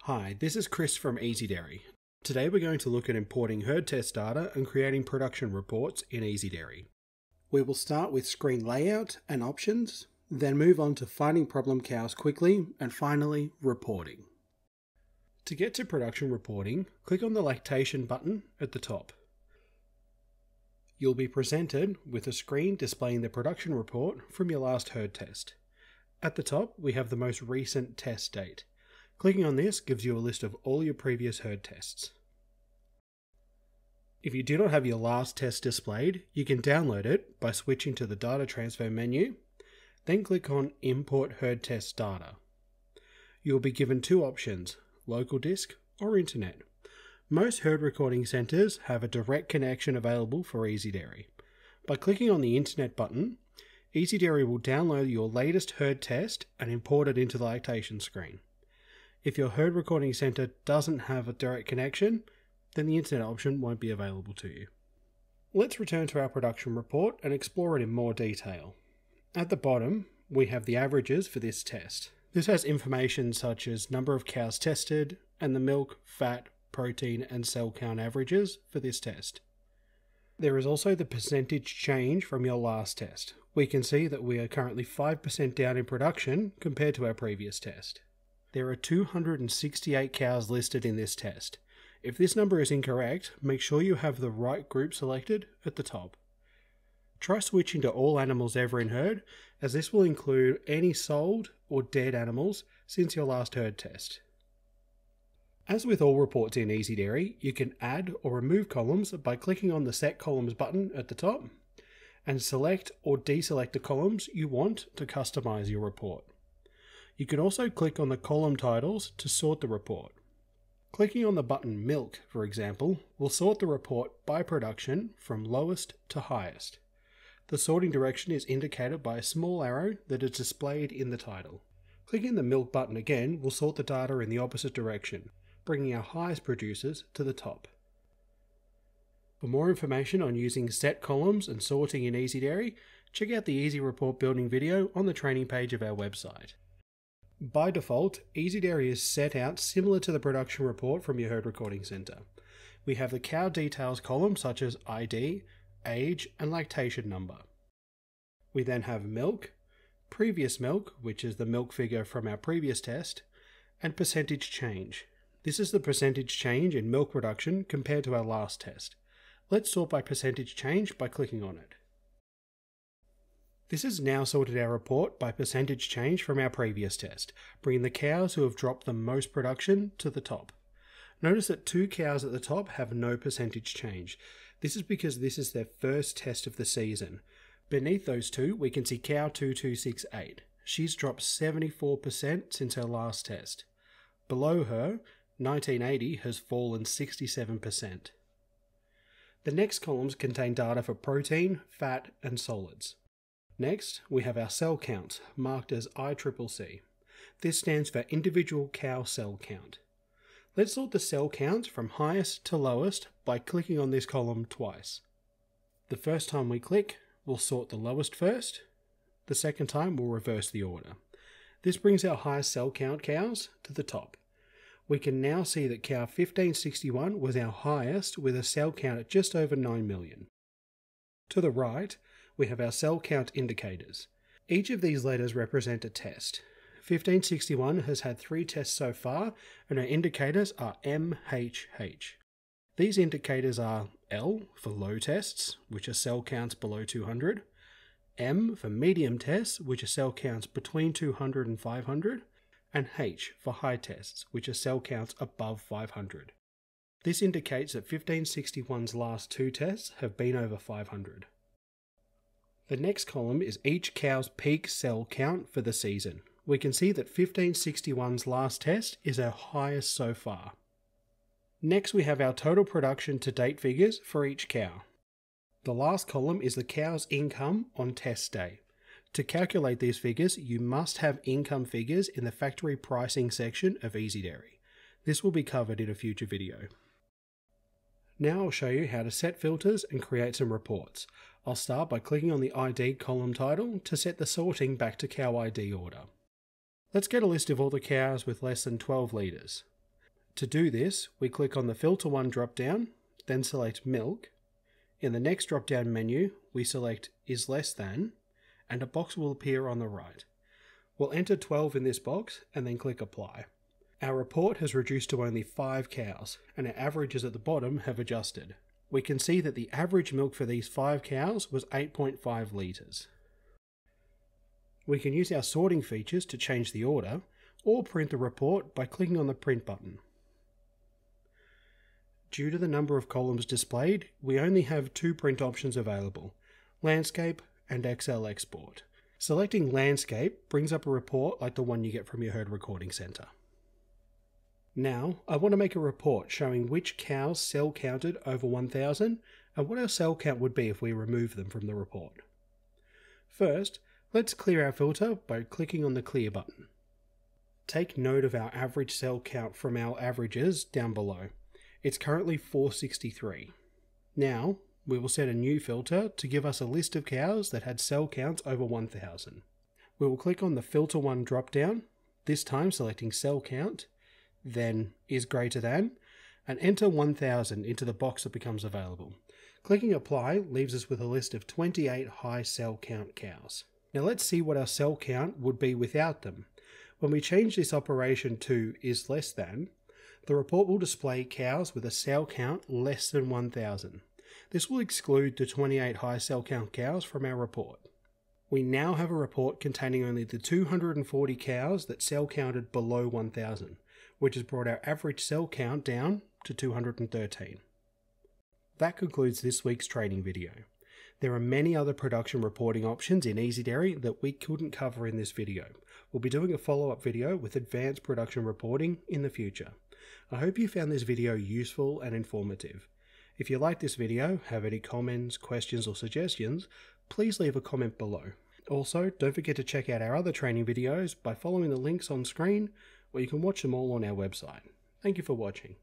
Hi, this is Chris from Easy Dairy. Today we're going to look at importing herd test data and creating production reports in Easy Dairy. We will start with screen layout and options, then move on to finding problem cows quickly, and finally, reporting. To get to production reporting, click on the lactation button at the top. You'll be presented with a screen displaying the production report from your last herd test. At the top, we have the most recent test date. Clicking on this gives you a list of all your previous herd tests. If you do not have your last test displayed, you can download it by switching to the Data Transfer menu, then click on Import Herd Test Data. You will be given two options, local disk or internet. Most herd recording centres have a direct connection available for Easy Dairy. By clicking on the internet button, Easy Dairy will download your latest herd test and import it into the lactation screen. If your herd recording centre doesn't have a direct connection, then the internet option won't be available to you. Let's return to our production report and explore it in more detail. At the bottom, we have the averages for this test. This has information such as number of cows tested and the milk, fat, protein and cell count averages for this test. There is also the percentage change from your last test. We can see that we are currently 5% down in production compared to our previous test. There are 268 cows listed in this test. If this number is incorrect, make sure you have the right group selected at the top. Try switching to all animals ever in herd, as this will include any sold or dead animals since your last herd test. As with all reports in Easy Dairy, you can add or remove columns by clicking on the Set Columns button at the top, and select or deselect the columns you want to customize your report. You can also click on the column titles to sort the report. Clicking on the button Milk, for example, will sort the report by production from lowest to highest. The sorting direction is indicated by a small arrow that is displayed in the title. Clicking the Milk button again will sort the data in the opposite direction, bringing our highest producers to the top. For more information on using set columns and sorting in Easy Dairy, check out the Easy Report building video on the training page of our website. By default, Easy Dairy is set out similar to the production report from your herd recording centre. We have the cow details column such as ID, age and lactation number. We then have milk, previous milk, which is the milk figure from our previous test, and percentage change. This is the percentage change in milk production compared to our last test. Let's sort by percentage change by clicking on it. This has now sorted our report by percentage change from our previous test, bringing the cows who have dropped the most production to the top. Notice that two cows at the top have no percentage change. This is because this is their first test of the season. Beneath those two, we can see cow 2268. She's dropped 74% since her last test. Below her, 1980 has fallen 67%. The next columns contain data for protein, fat, and solids. Next, we have our cell count, marked as ICCC. This stands for Individual Cow Cell Count. Let's sort the cell counts from highest to lowest by clicking on this column twice. The first time we click, we'll sort the lowest first. The second time, we'll reverse the order. This brings our highest cell count cows to the top. We can now see that cow 1561 was our highest with a cell count at just over 9 million. To the right, we have our cell count indicators. Each of these letters represent a test. 1561 has had 3 tests so far, and our indicators are MHH. These indicators are L for low tests, which are cell counts below 200, M for medium tests, which are cell counts between 200 and 500, and H for high tests, which are cell counts above 500. This indicates that 1561's last 2 tests have been over 500. The next column is each cow's peak cell count for the season. We can see that 1561's last test is our highest so far. Next, we have our total production to date figures for each cow. The last column is the cow's income on test day. To calculate these figures, you must have income figures in the factory pricing section of Easy Dairy. This will be covered in a future video. Now I'll show you how to set filters and create some reports. I'll start by clicking on the ID column title to set the sorting back to cow ID order. Let's get a list of all the cows with less than 12 litres. To do this, we click on the Filter 1 drop-down, then select Milk. In the next drop-down menu, we select Is Less Than, and a box will appear on the right. We'll enter 12 in this box and then click Apply. Our report has reduced to only 5 cows, and our averages at the bottom have adjusted. We can see that the average milk for these 5 cows was 8.5 litres. We can use our sorting features to change the order, or print the report by clicking on the Print button. Due to the number of columns displayed, we only have 2 print options available, Landscape and Excel Export. Selecting Landscape brings up a report like the one you get from your herd recording centre. Now, I want to make a report showing which cows cell counted over 1,000 and what our cell count would be if we remove them from the report. First, let's clear our filter by clicking on the Clear button. Take note of our average cell count from our averages down below. It's currently 463. Now, we will set a new filter to give us a list of cows that had cell counts over 1,000. We will click on the Filter 1 drop-down, this time selecting Cell Count, then Is Greater Than, and enter 1,000 into the box that becomes available. Clicking Apply leaves us with a list of 28 high cell count cows. Now let's see what our cell count would be without them. When we change this operation to Is Less Than, the report will display cows with a cell count less than 1,000. This will exclude the 28 high cell count cows from our report. We now have a report containing only the 240 cows that cell counted below 1,000, which has brought our average cell count down to 213. That concludes this week's training video. There are many other production reporting options in Easy Dairy that we couldn't cover in this video. We'll be doing a follow-up video with advanced production reporting in the future. I hope you found this video useful and informative. If you like this video, have any comments, questions or suggestions, please leave a comment below. Also, don't forget to check out our other training videos by following the links on screen, or you can watch them all on our website. Thank you for watching.